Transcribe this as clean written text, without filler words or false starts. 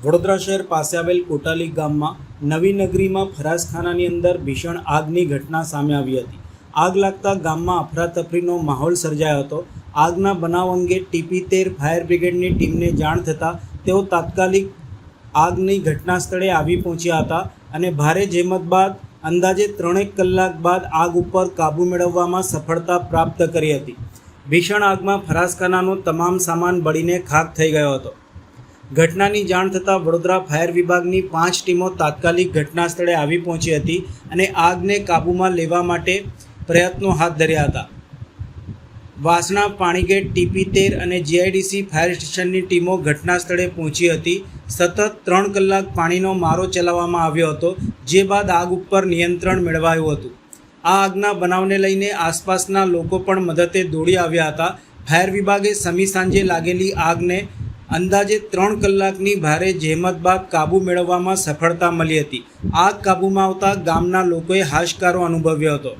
વડોદરા શહેર પાસે આવેલ કોટાલી ગામમાં નવી નગરીમાં ફરાસખાનાની અંદર ભીષણ આગની ઘટના સામે આવી હતી। આગ લાગતા ગામમાં અફરાતફરીનો માહોલ સર્જાયો હતો। આગના બનાવ અંગે TP13 ફાયર બ્રિગેડની ટીમને જાણ થતાં તેઓ તાત્કાલિક આગની ઘટના સ્થળે આવી પહોંચ્યા હતા અને ભારે જહેમત બાદ અંદાજે 3 કલાક બાદ આગ ઉપર કાબૂ મેળવવામાં સફળતા પ્રાપ્ત કરી હતી। ભીષણ આગમાં ફરાસખાનાનો તમામ સામાન બળીને ખાખ થઈ ગયો હતો। ઘટનાની જાણ થતાં વડોદરા ફાયર વિભાગની 5 ટીમો તાત્કાલિક ઘટના સ્થળે આવી પહોંચી હતી અને આગને કાબૂમાં લેવા માટે પ્રયત્નો હાથ ધર્યા હતા। વાસણા, પાણીગેટ, TP13 અને GIDC ફાયર સ્ટેશનની ટીમો ઘટના સ્થળે પહોંચી હતી। સતત 3 કલાક પાણીનો મારો ચલાવવામાં આવ્યો હતો, જે બાદ આગ ઉપર નિયંત્રણ મેળવાયું હતું। આ આગના બનાવને લઈને આસપાસના લોકો પણ મદદે દોડી આવ્યા હતા। ફાયર વિભાગે સમી સાંજે લાગેલી આગને અંદાજે 3 કલાકની ભારે જહેમત બાદ કાબૂ મેળવવામાં સફળતા મળી હતી। આગ કાબૂમાં આવતા ગામના લોકોએ હાશકારો અનુભવ્યો હતો।